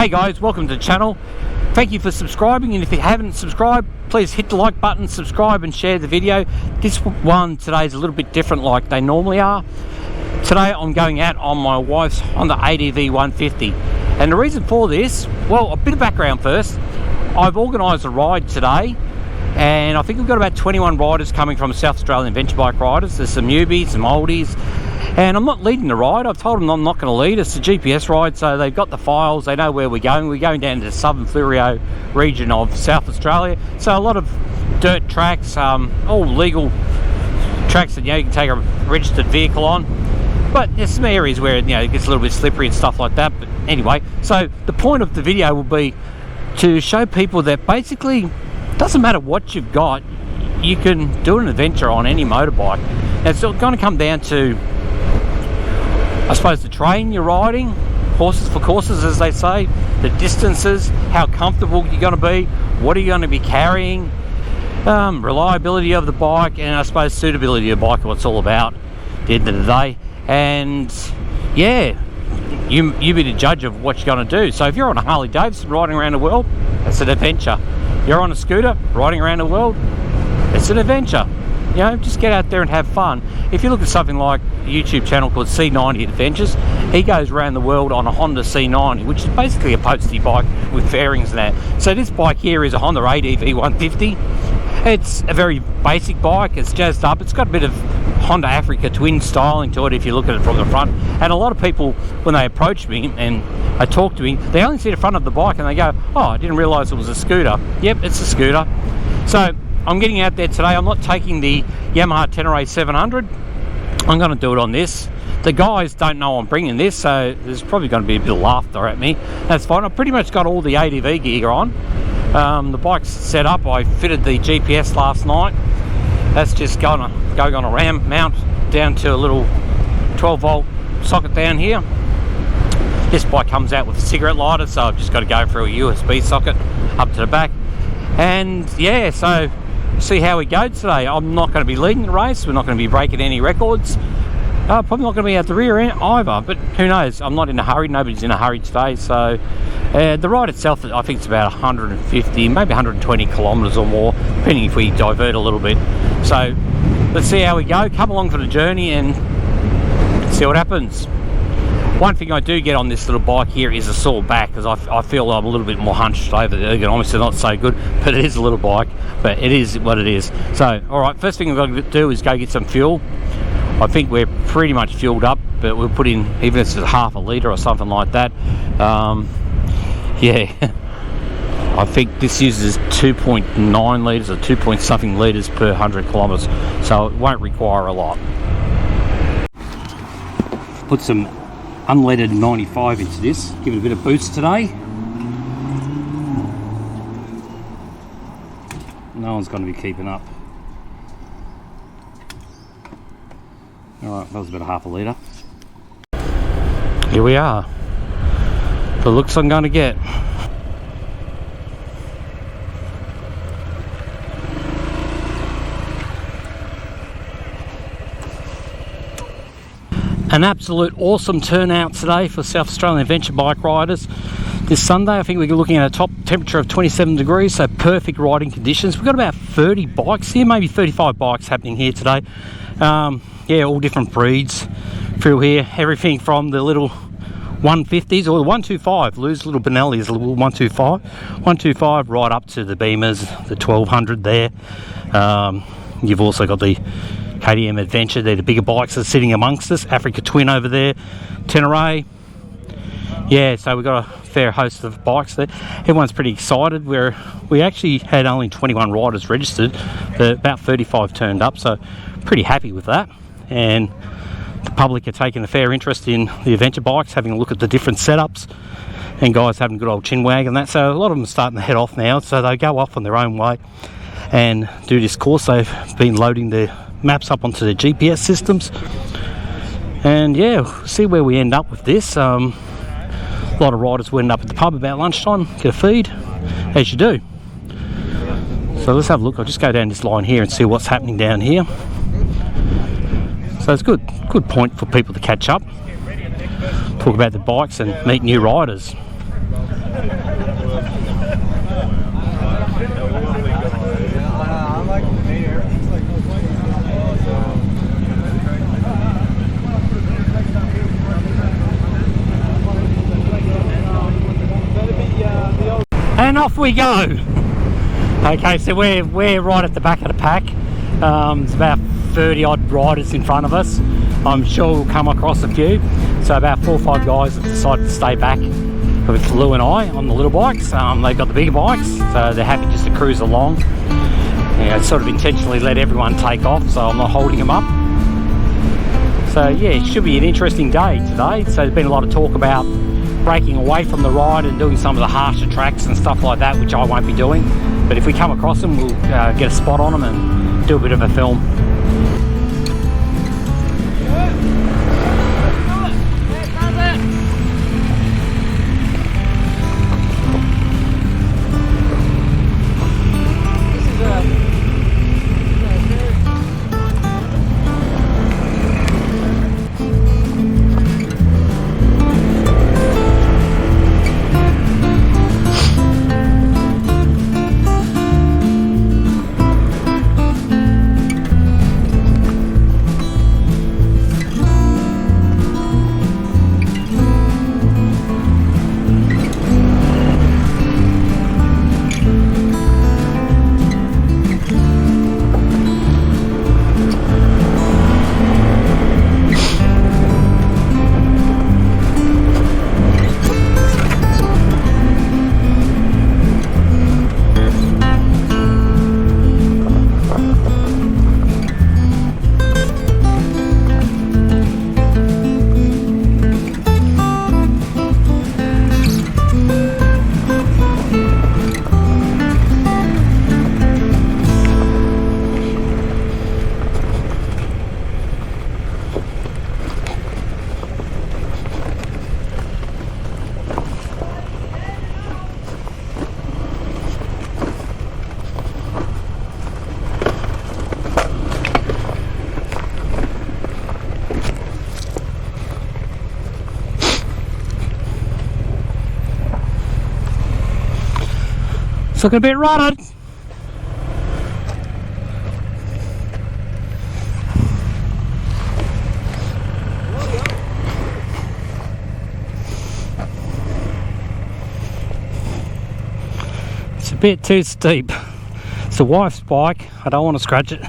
Hey guys, welcome to the channel. Thank you for subscribing, and if you haven't subscribed, please hit the like button, subscribe and share the video. This one today is a little bit different like they normally are. Today I'm going out on my wife's Honda ADV 150, and the reason for this, well, a bit of background first. I've organised a ride today, and I think we've got about 21 riders coming from South Australian venture bike riders. There's some newbies, some oldies, and I'm not leading the ride. I've told them I'm not going to lead. It's a GPS ride, so they've got the files, they know where we're going. We're going down to the Southern Fleurieu region of South Australia, so a lot of dirt tracks, all legal tracks that you can take a registered vehicle on, but there's some areas where it gets a little bit slippery and stuff like that. But anyway, so the point of the video will be to show people that basically doesn't matter what you've got, you can do an adventure on any motorbike. Now, it's going to come down to, I suppose, the terrain you're riding, horses for courses as they say, the distances, how comfortable you're going to be, what are you going to be carrying, reliability of the bike, and I suppose suitability of the bike, what it's all about at the end of the day. And yeah, you be the judge of what you're going to do. So if you're on a Harley Davidson riding around the world, it's an adventure. You're on a scooter riding around the world, it's an adventure. Just get out there and have fun. If you look at something like a YouTube channel called C90 Adventures, he goes around the world on a Honda C90, which is basically a postie bike with fairings and that. So this bike here is a Honda ADV 150. It's a very basic bike. It's jazzed up. It's got a bit of Honda Africa twin styling to it if you look at it from the front. And a lot of people, when they approach me and I talk to him, they only see the front of the bike and they go, "Oh, I didn't realise it was a scooter." Yep, it's a scooter. So I'm getting out there today. I'm not taking the Yamaha Tenere 700. I'm going to do it on this. The guys don't know I'm bringing this, so there's probably going to be a bit of laughter at me. That's fine. I've pretty much got all the ADV gear on. The bike's set up. I fitted the GPS last night. That's just going on a ram mount down to a little 12-volt socket down here. This bike comes out with a cigarette lighter, so I've just got to go through a USB socket up to the back. And yeah, so see how we go today. I'm not going to be leading the race. We're not going to be breaking any records. Probably not going to be at the rear end either, but who knows? I'm not in a hurry. Nobody's in a hurry today. So the ride itself, I think it's about 150, maybe 120 kilometres or more, depending if we divert a little bit. So let's see how we go. Come along for the journey and see what happens. One thing I do get on this little bike here is a sore back, because I feel I'm a little bit more hunched over. The ergonomics are not so good, but it is a little bike, but it is what it is. So alright, first thing we've got to do is go get some fuel. I think we're pretty much fueled up, but we'll put in, even if it's half a litre or something like that. Yeah, I think this uses 2.9 litres or 2 point something litres per 100 kilometres, so it won't require a lot. Put some unleaded 95 into this, give it a bit of boost today. No one's going to be keeping up. Alright, that was about a half a litre. Here we are. The looks I'm going to get. An absolute awesome turnout today for South Australian adventure bike riders. This Sunday, I think we're looking at a top temperature of 27 degrees, so perfect riding conditions. We've got about 30 bikes here, maybe 35 bikes happening here today. Yeah, all different breeds through here. Everything from the little 150s or the 125, Lou's little Benelli is a little 125 right up to the Beamers, the 1200 there. You've also got the KTM Adventure. They're the bigger bikes that are sitting amongst us. Africa Twin over there, Tenere. Yeah, so we've got a fair host of bikes there. Everyone's pretty excited. We actually had only 21 riders registered, but about 35 turned up, so pretty happy with that. And the public are taking a fair interest in the adventure bikes, having a look at the different setups, and guys having a good old chin wag and that. So a lot of them are starting to head off now, so they go off on their own way and do this course. They've been loading their maps up onto their GPS systems, and yeah, we'll see where we end up with this. A lot of riders will end up at the pub about lunchtime, get a feed, as you do. So let's have a look. I'll just go down this line here and see what's happening down here. So it's a good point for people to catch up, talk about the bikes and meet new riders. And off we go. Okay, so we're right at the back of the pack. There's about 30 odd riders in front of us. I'm sure we'll come across a few. So about 4 or 5 guys have decided to stay back with Lou and I on the little bikes. They've got the bigger bikes, so they're happy just to cruise along. Yeah, sort of intentionally let everyone take off, so I'm not holding them up. So yeah, it should be an interesting day today. So there's been a lot of talk about breaking away from the ride and doing some of the harsher tracks and stuff like that, which I won't be doing. But if we come across them, we'll get a spot on them and do a bit of a film. It's looking a bit rotted. It's a bit too steep. It's the wife's bike. I don't want to scratch it.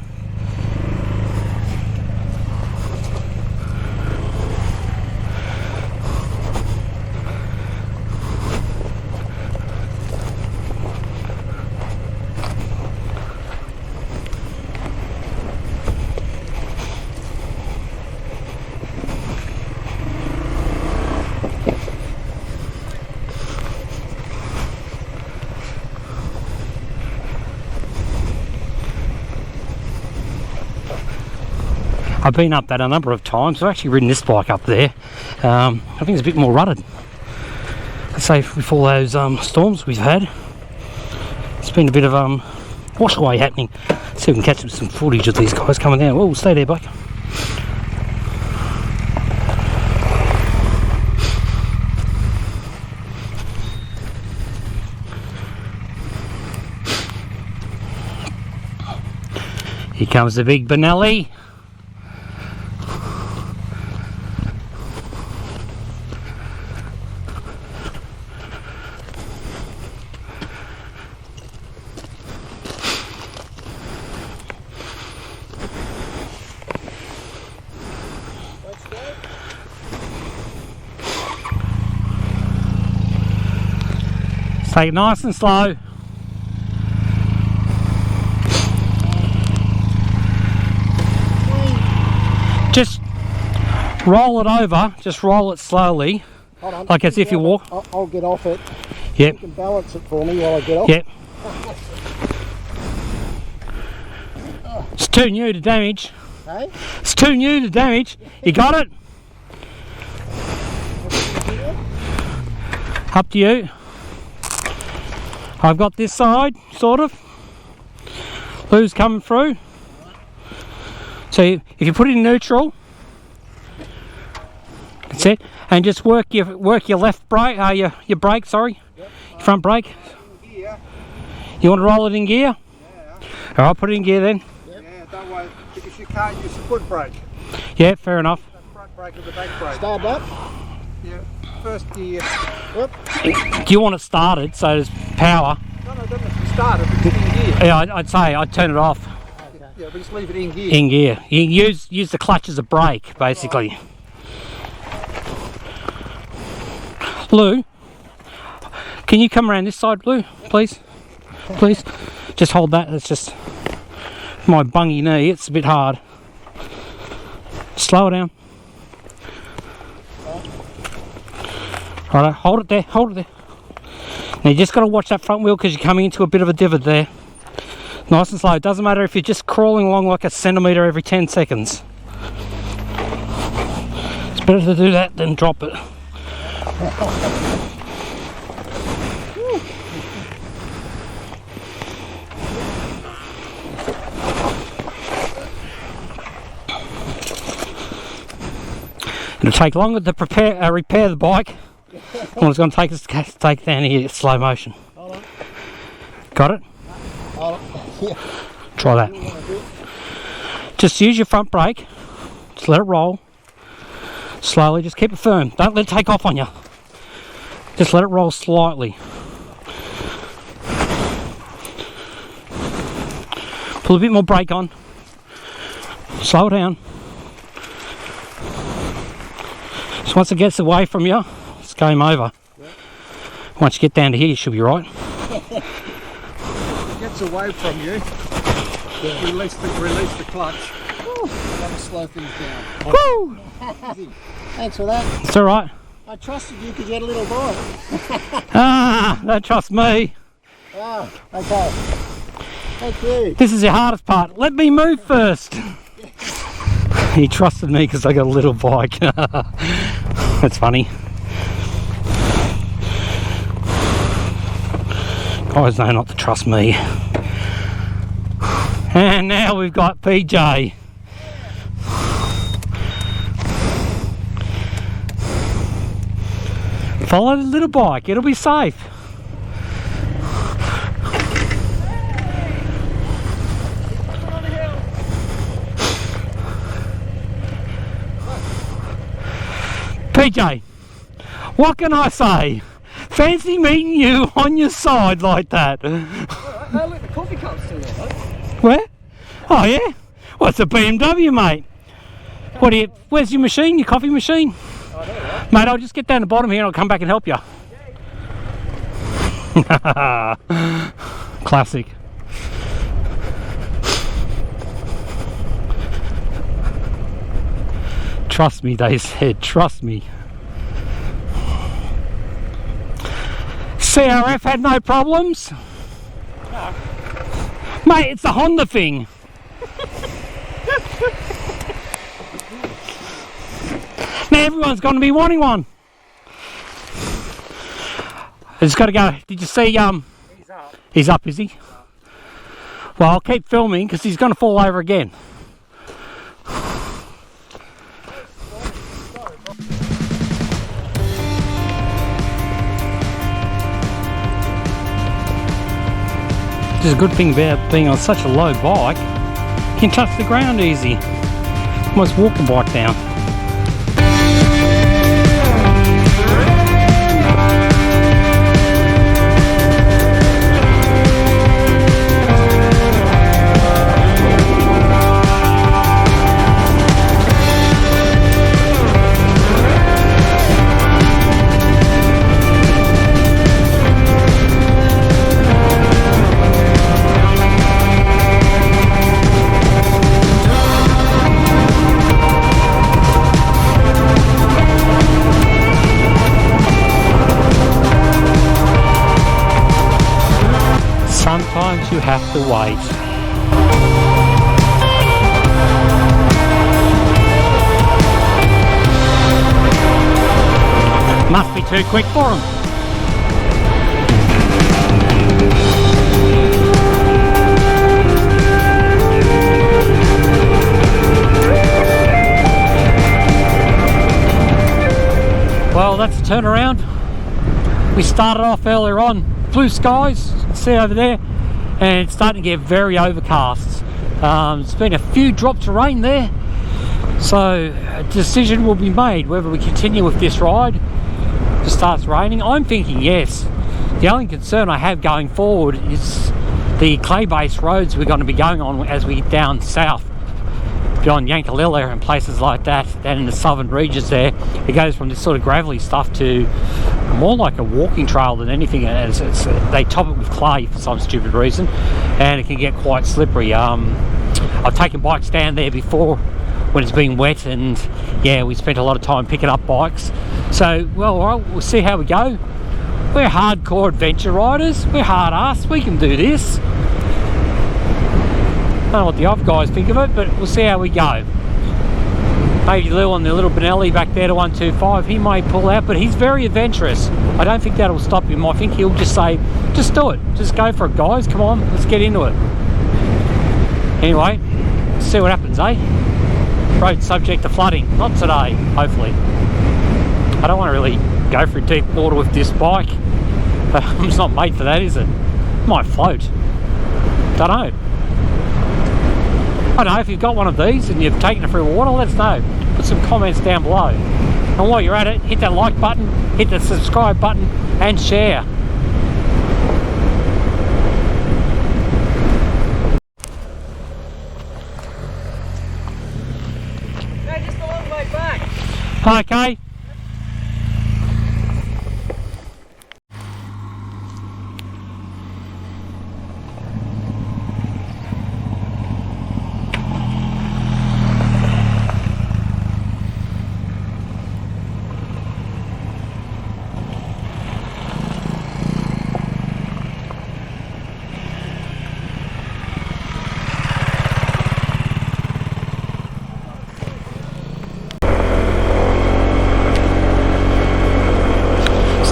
I've been up that a number of times. I've actually ridden this bike up there. I think it's a bit more rutted. Let's say with all those storms we've had, it's been a bit of wash away happening. See if we can catch some footage of these guys coming down. Oh, stay there, bike. Here comes the big Benelli. Take it nice and slow. Just roll it over, just roll it slowly. Hold on, like as if you walk. I'll get off it. Yep. You can balance it for me while I get off. Yep. It's too new to damage. Hey? It's too new to damage. You got it? Up to you. I've got this side, sort of. Lou's coming through. So if you put it in neutral, that's it. And just work your left brake, your brake, sorry, Yep. your front brake. In gear. You want to roll it in gear? Yeah. All right, put it in gear then. Yep. Yeah, don't worry, because you can't use the foot brake. Yeah, fair enough. The front brake or the back brake. Start up. Yeah, first gear. Whoop. Do you want it started so there's power? No, don't have to start it, but it's in gear. Yeah, I'd say I'd turn it off. Okay. Yeah, but just leave it in gear. In gear. You can use the clutch as a brake, basically. Right. Lou, can you come around this side, Lou, please? Please. Just hold that. It's just my bungy knee. It's a bit hard. Slow it down. Right, hold it there. Hold it there. Now you just got to watch that front wheel because you're coming into a bit of a divot there. Nice and slow. It doesn't matter if you're just crawling along like a centimetre every 10 seconds. It's better to do that than drop it. It'll take longer to repair the bike. Well, it's going to take us to take down here slow motion. Hold on. Got it? Hold on. Yeah. Try that. Just use your front brake. Just let it roll. Slowly, just keep it firm. Don't let it take off on you. Just let it roll slightly. Pull a bit more brake on. Slow it down. So once it gets away from you, it's game over. Yep. Once you get down to here, you should be right. It gets away from you. Yeah. Release the clutch. Woo. That'll slow things down. Woo! Thanks for that. It's alright. I trusted you to get a little bike. Don't trust me. Oh, okay. Thank you. This is the hardest part. Let me move first. He trusted me because I got a little bike. That's funny. Guys know not to trust me. And now we've got PJ. Follow the little bike, it'll be safe. PJ, what can I say? Fancy meeting you on your side like that. Hey, look, the coffee cup's still there, mate. Where? Oh yeah? Well, it's a BMW, mate. What do you? Where's your machine? Your coffee machine? I know, right? Mate, I'll just get down the bottom here and I'll come back and help you. Classic. Trust me, they said, trust me. CRF had no problems? No. Mate, it's the Honda thing. Now everyone's going to be wanting one. It's got to go. Did you see? He's up. He's up, is he? Well, I'll keep filming because he's going to fall over again. This is a good thing about being on such a low bike. You can touch the ground easy. Almost walk the bike down. Sometimes you have to wait. Must be too quick for him. started off earlier on, blue skies, see over there, and it's starting to get very overcast. There's been a few drops of rain there, so a decision will be made whether we continue with this ride. It starts raining. I'm thinking yes. The only concern I have going forward is the clay-based roads we're going to be going on as we down south, beyond Yankalilla and places like that, down in the southern regions there. It goes from this sort of gravelly stuff to more like a walking trail than anything. They top it with clay for some stupid reason, and it can get quite slippery. I've taken bikes down there before when it's been wet, and yeah, we spent a lot of time picking up bikes. So, well, all right, we'll see how we go. We're hardcore adventure riders. We're hard ass. We can do this. I don't know what the other guys think of it, but we'll see how we go. Maybe Lou on the little Benelli back there to 125, he may pull out, but he's very adventurous. I don't think that'll stop him. I think he'll just say, just do it. Just go for it, guys. Come on, let's get into it. Anyway, let's see what happens, eh? Road subject to flooding. Not today, hopefully. I don't want to really go through deep water with this bike. It's not made for that, is it? Might float. Don't know. I don't know, if you've got one of these and you've taken it through water, let us know. Put some comments down below. And while you're at it, hit that like button, hit the subscribe button, and share. No, just a long way back. Okay.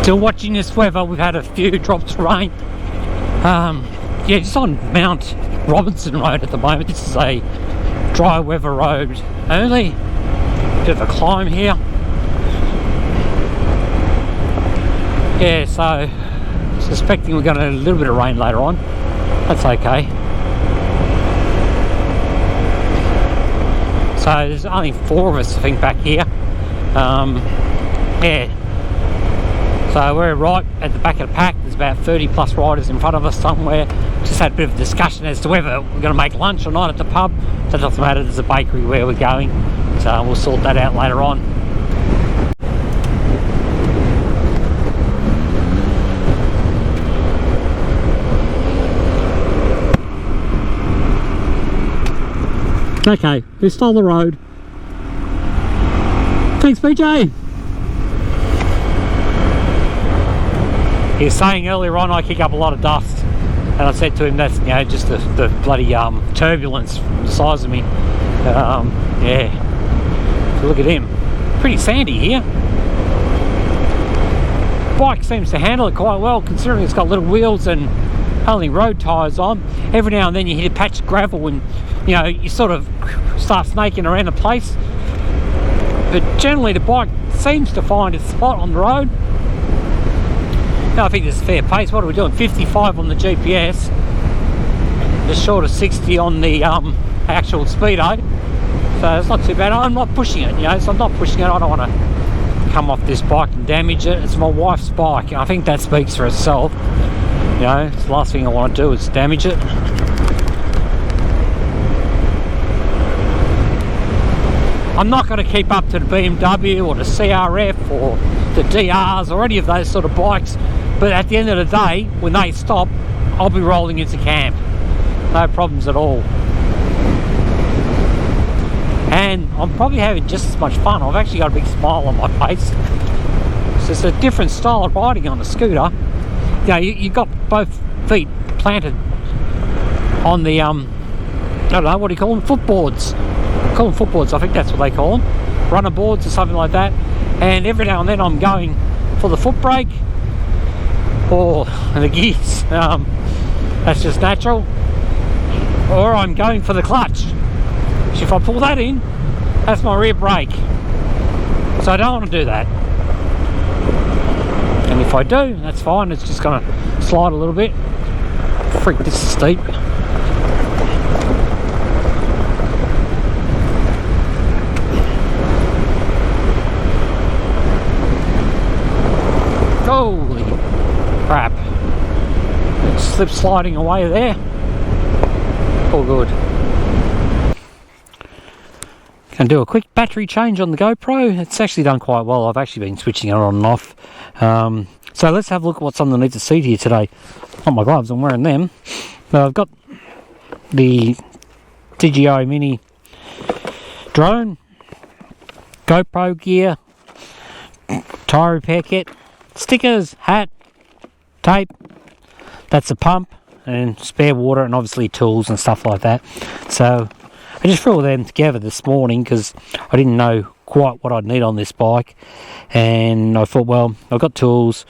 Still watching this weather. We've had a few drops of rain. Yeah, just on Mount Robinson Road at the moment. This is a dry weather road only. Bit of a climb here. Yeah, so suspecting we're going to have a little bit of rain later on. That's okay. So there's only 4 of us, I think, back here. Yeah. So we're right at the back of the pack. There's about 30 plus riders in front of us somewhere. Just had a bit of a discussion as to whether we're going to make lunch or not at the pub. That doesn't matter, there's a bakery where we're going. So we'll sort that out later on. Okay, we stole the road. Thanks, BJ. He was saying earlier on I kick up a lot of dust, and I said to him that's, you know, just the bloody turbulence from the size of me. Yeah, so look at him, pretty sandy here. Bike seems to handle it quite well, considering it's got little wheels and only road tyres on. Every now and then you hit a patch of gravel and, you know, you sort of start snaking around the place, but generally the bike seems to find its spot on the road. I think this is fair pace. What are we doing? 55 on the GPS, just short of 60 on the actual speedo, so it's not too bad. I'm not pushing it, you know, so I'm not pushing it. I don't want to come off this bike and damage it. It's my wife's bike, and I think that speaks for itself. You know, it's the last thing I want to do is damage it. I'm not going to keep up to the BMW or the CRF or the DRs or any of those sort of bikes, but at the end of the day, when they stop, I'll be rolling into camp. No problems at all. And I'm probably having just as much fun. I've actually got a big smile on my face. So it's a different style of riding on a scooter. You know, you've got both feet planted on the, I don't know, what do you call them? Footboards. Call them footboards, I think that's what they call them. Runner boards or something like that. And every now and then I'm going for the foot brake or the gears. That's just natural. Or I'm going for the clutch. So if I pull that in, that's my rear brake. So I don't want to do that. And if I do, that's fine. It's just going to slide a little bit. Freak, this is steep. Holy crap. It's slip sliding away there. All good. Can do a quick battery change on the GoPro. It's actually done quite well. I've actually been switching it on and off. So let's have a look at what's underneath the seat here today. Oh, my gloves, I'm wearing them. I've got the DJI Mini drone, GoPro gear, tyre repair kit, stickers, hat, tape. That's a pump and spare water, and obviously tools and stuff like that. So I just threw all them together this morning because I didn't know quite what I'd need on this bike, and I thought, well, I've got tools,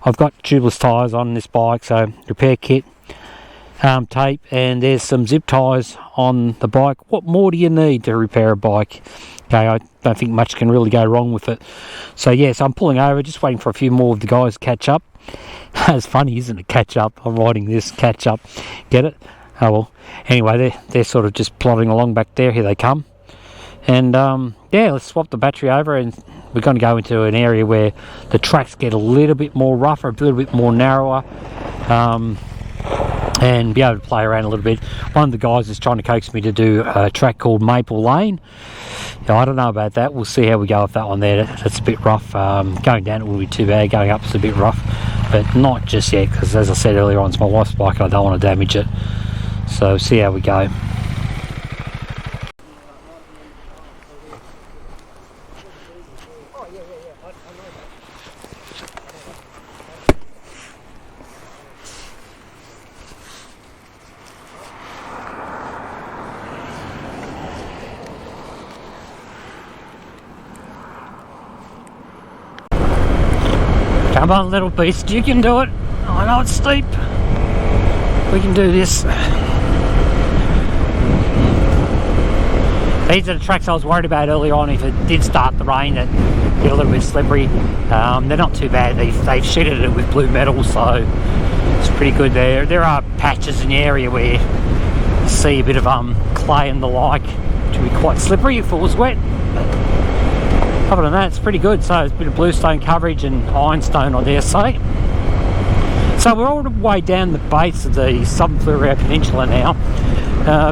I've got tubeless tyres on this bike, so repair kit, tape, and there's some zip ties on the bike. What more do you need to repair a bike? Okay, I don't think much can really go wrong with it. So yes, I'm pulling over, just waiting for a few more of the guys to catch up. It's funny, isn't it? Catch up. I'm riding this, catch up. Get it? Oh well. Anyway, they're sort of just plodding along back there. Here they come. And yeah, let's swap the battery over, and we're going to go into an area where the tracks get a little bit more rougher, a little bit more narrower, and be able to play around a little bit. One of the guys is trying to coax me to do a track called Maple Lane. Now, I don't know about that. We'll see how we go with that one there. That's a bit rough. Going down it wouldn't be too bad. Going up is a bit rough, but not just yet, because as I said earlier on, it's my wife's bike and I don't want to damage it. So see how we go. Come on, little beast, you can do it. I know it's steep. We can do this. These are the tracks I was worried about earlier on. If it did start to rain, it get a little bit slippery. They're not too bad. They've sheeted it with blue metal, so it's pretty good there. There are patches in the area where you see a bit of clay and the like, which would be quite slippery if it was wet. Other than that, it's pretty good. So it's a bit of bluestone coverage and ironstone, I dare say. So we're all the way down the base of the Southern Fleurieu Peninsula now.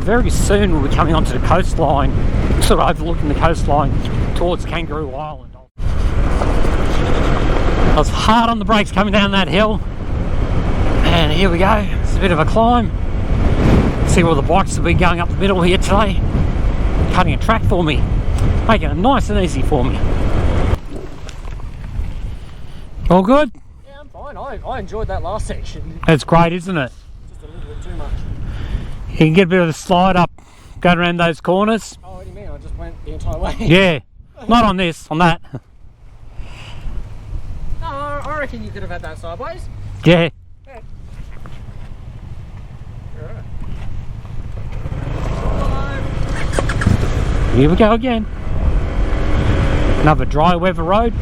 Very soon we'll be coming onto the coastline, sort of overlooking the coastline towards Kangaroo Island. I was hard on the brakes coming down that hill, and here we go. It's a bit of a climb. See where the bikes have been going up the middle here today, cutting a track for me, making it nice and easy for me. All good? Yeah, I'm fine. I enjoyed that last section. It's great, isn't it? Just a little bit too much. You can get a bit of a slide up going around those corners. Oh, what do you mean? I just went the entire way. Yeah, not on this, on that. No, I reckon you could have had that sideways. Yeah. Yeah. Right. Here we go again. Another dry weather road.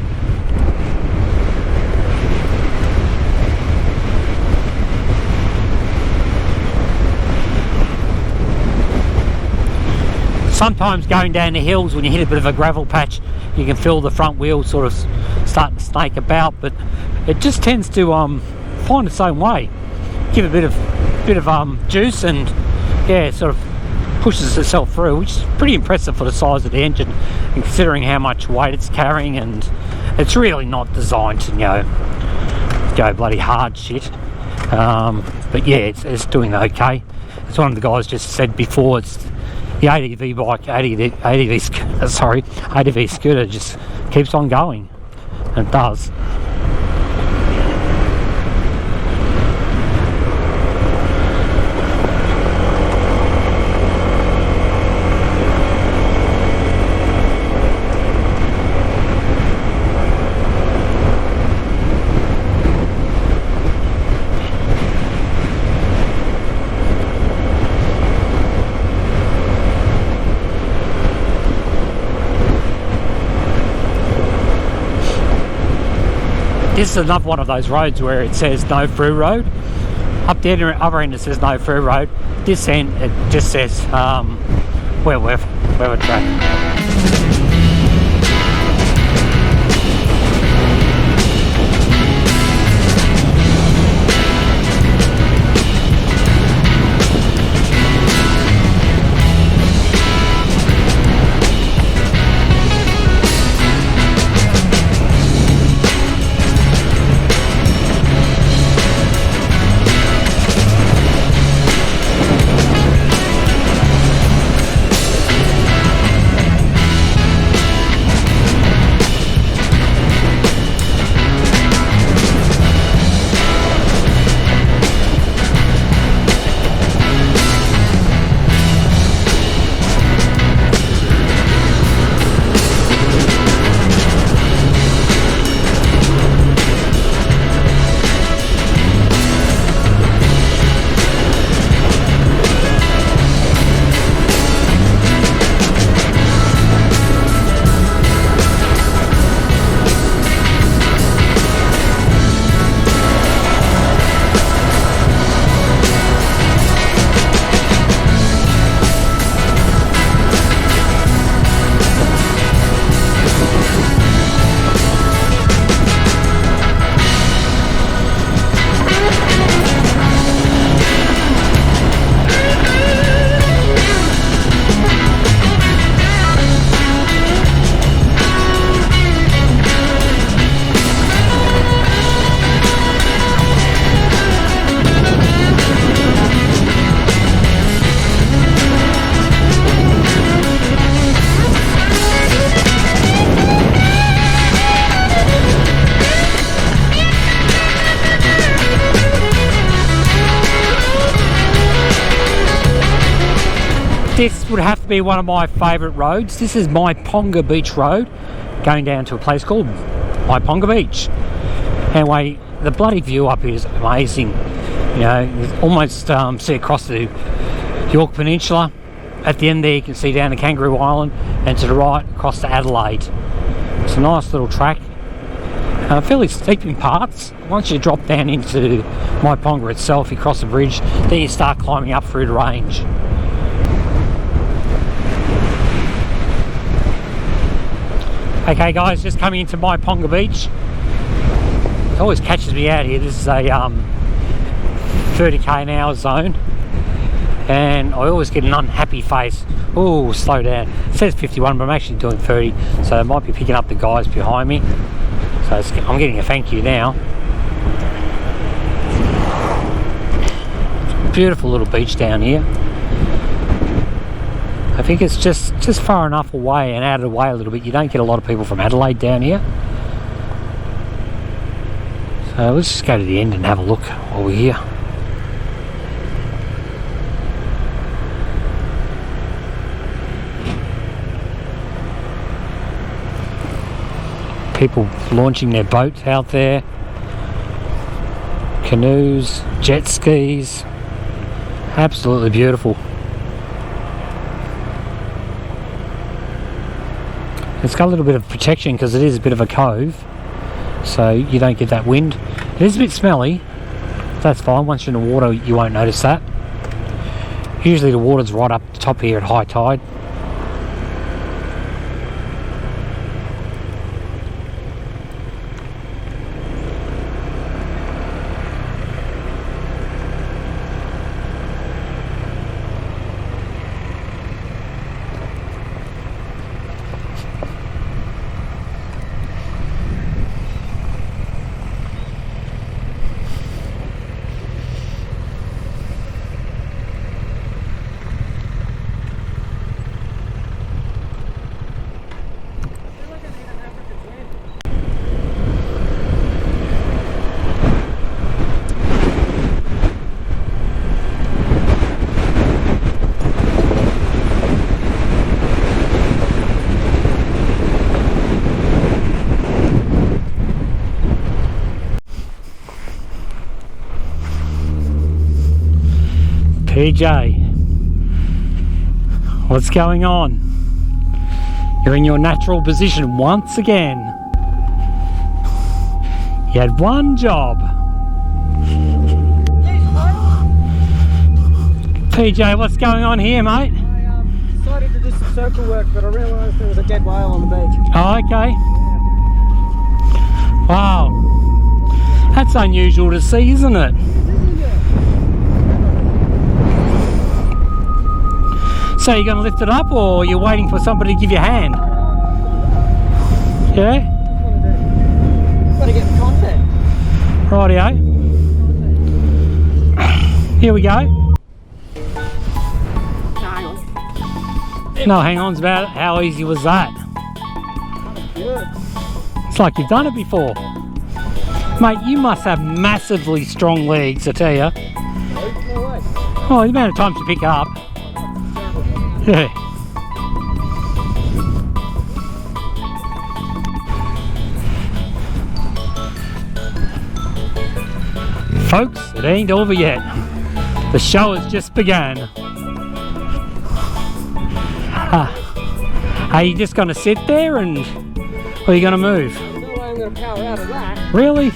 Sometimes going down the hills, when you hit a bit of a gravel patch, you can feel the front wheel sort of starting to snake about, but it just tends to find its own way, give a bit of juice, and yeah, sort of pushes itself through, which is pretty impressive for the size of the engine and considering how much weight it's carrying. And it's really not designed to, you know, go bloody hard shit, but yeah, it's doing okay. As one of the guys just said before, it's the ADV bike, ADV scooter just keeps on going, and it does. This is another one of those roads where it says no through road. Up the other end it says no through road. This end it just says we're track. This would have to be one of my favourite roads. This is Ipponga Beach Road, going down to a place called Ipponga Beach. Anyway, the bloody view up here is amazing. You know, you almost see across the York Peninsula. At the end there you can see down to Kangaroo Island, and to the right across to Adelaide. It's a nice little track. Fairly steep in parts. Once you drop down into Ipponga itself, you cross the bridge, then you start climbing up through the range. Okay guys, just coming into Ipponga Beach. It always catches me out here. This is a 30k an hour zone, and I always get an unhappy face. Oh, slow down. It says 51, but I'm actually doing 30, so I might be picking up the guys behind me. So I'm getting a thank you now. Beautiful little beach down here. I think it's just far enough away and out of the way a little bit. You don't get a lot of people from Adelaide down here. So let's just go to the end and have a look while we're here. People launching their boats out there. Canoes, jet skis. Absolutely beautiful. It's got a little bit of protection because it is a bit of a cove, so you don't get that wind. It is a bit smelly. That's fine. Once you're in the water you won't notice that. Usually the water's right up the top here at high tide. PJ, what's going on? You're in your natural position once again. You had one job. PJ, what's going on here, mate? I decided to do some circle work, but I realised there was a dead whale on the beach. Oh, okay. Wow. That's unusual to see, isn't it? So you're going to lift it up, or you're waiting for somebody to give you a hand? Yeah? Got to get the content. Rightio. Here we go. No, hang on's about it. How easy was that? It's like you've done it before. Mate, you must have massively strong legs, I tell you. No way. Oh, the amount of times you pick up. Yeah. Folks, it ain't over yet. The show has just begun. Are you just going to sit there and, or are you going to move? There's no way I'm going to power out of that. Really?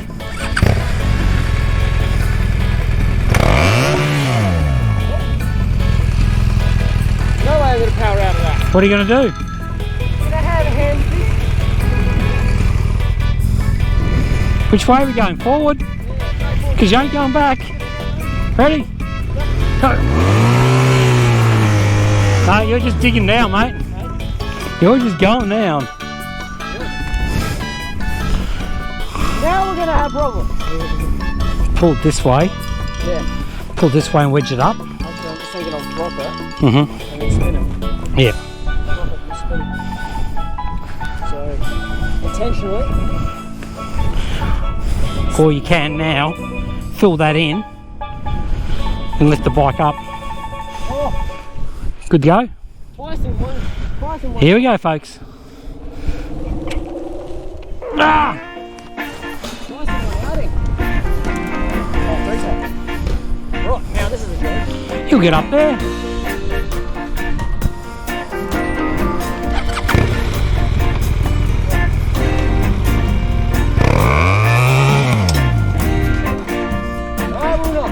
No way I'm going to power out of that. What are you going to do? Can I have a hand, please? Which way are we going? Forward? Because you ain't going back. Ready? Go. No, you're just digging down, mate. You're just going down. Now we're going to have problems. Pull it this way. Yeah. Pull this way and wedge it up. I'm just thinking I'll drop it Mm-hmm. and then spin it. Yeah. Drop it and spin it. So, intentionally. Or you can now fill that in and lift the bike up. Oh, Good to go? twice in one. Twice in one. Here we go, folks. Ah! Twice in one outing. Oh, thanks, mate. Right, now this is a joke. You'll get up there. No, we're not.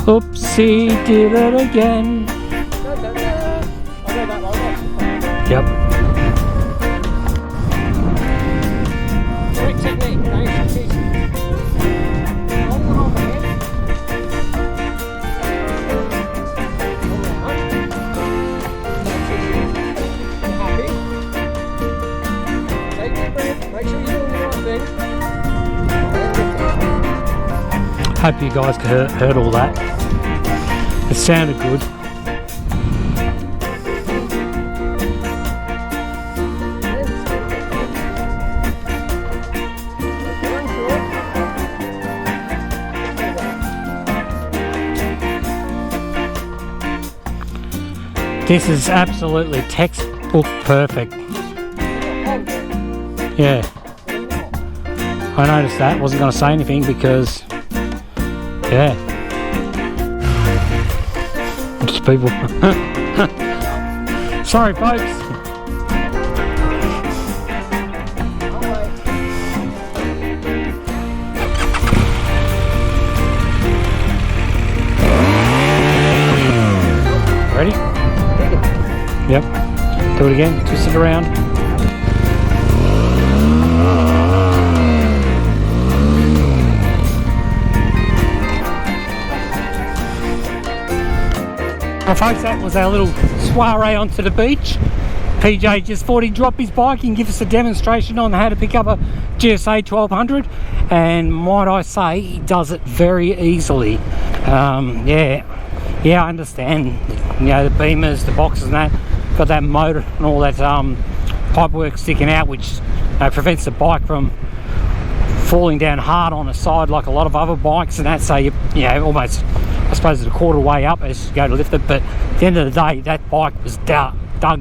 Oopsie, did it again. No, no, no. I'll go that way. Yep. Quick technique. Thanks. Cheese. Hold the half again. Hold down. Happy? Take your breath. Make sure you're doing the right thing. Hope you guys heard all that. It sounded good. This is absolutely textbook perfect. Yeah. I noticed that. Wasn't going to say anything because, yeah. Just people. Sorry, folks. Ready? Yep. Do it again. Twist it around. Well, folks, that was our little soiree onto the beach. PJ just thought he'd drop his bike and give us a demonstration on how to pick up a GSA 1200, and might I say, he does it very easily. Yeah, I understand. You know, the beamers, the boxes and that, got that motor and all that pipework sticking out, which prevents the bike from falling down hard on the side like a lot of other bikes and that. So you know, almost, I suppose, it's a quarter way up as you go to lift it. But at the end of the day, that bike was dug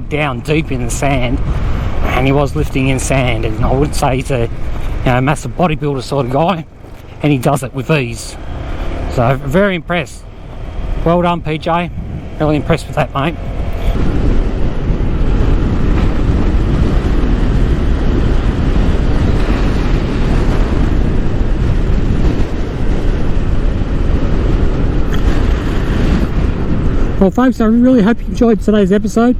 down deep in the sand, and he was lifting in sand. And I wouldn't say he's a massive bodybuilder sort of guy, and he does it with ease. So very impressed. Well done, PJ. Really impressed with that, mate. Well folks, I really hope you enjoyed today's episode.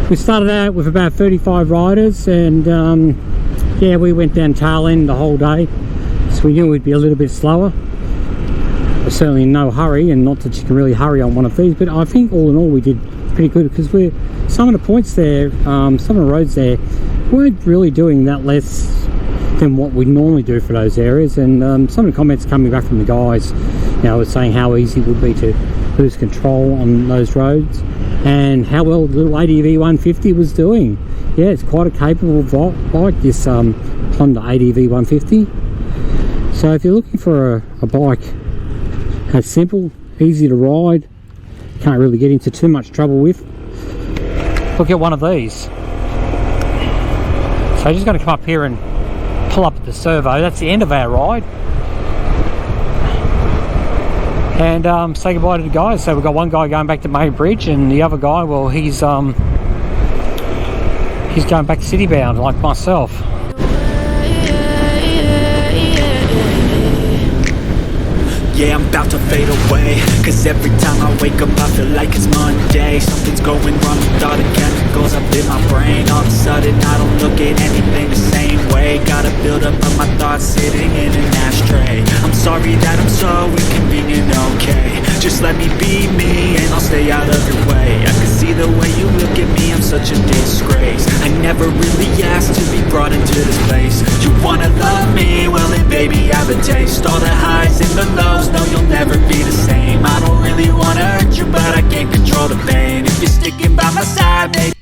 We started out with about 35 riders, and yeah, we went down tail end the whole day, so we knew we'd be a little bit slower. We're certainly in no hurry, and not that you can really hurry on one of these, but I think all in all we did pretty good, because some of the points there, some of the roads there weren't really doing that less than what we normally do for those areas. And some of the comments coming back from the guys, you know, were saying how easy it would be to lose control on those roads, and how well the little ADV 150 was doing. Yeah, it's quite a capable bike, this Honda ADV 150. So if you're looking for a bike that's simple, easy to ride, can't really get into too much trouble with, look at one of these. So I'm just going to come up here and pull up the servo. That's the end of our ride, and say goodbye to the guys. So we've got one guy going back to Main Bridge, and the other guy, well, he's going back city bound like myself. Yeah, I'm about to fade away, cause every time I wake up I feel like it's Monday. Something's going wrong with all the chemicals up in my brain. All of a sudden I don't look at anything the same way. Gotta build up of my thoughts sitting in an ashtray. I'm sorry that I'm so inconvenient, okay. Just let me be me and I'll stay out of your way. I can see the way you look at me, I'm such a disgrace. I never really asked to be brought into this place. You wanna love me? Well then baby I have a taste. All the highs and the lows, no, you'll never be the same. I don't really wanna hurt you, but I can't control the pain. If you're sticking by my side, maybe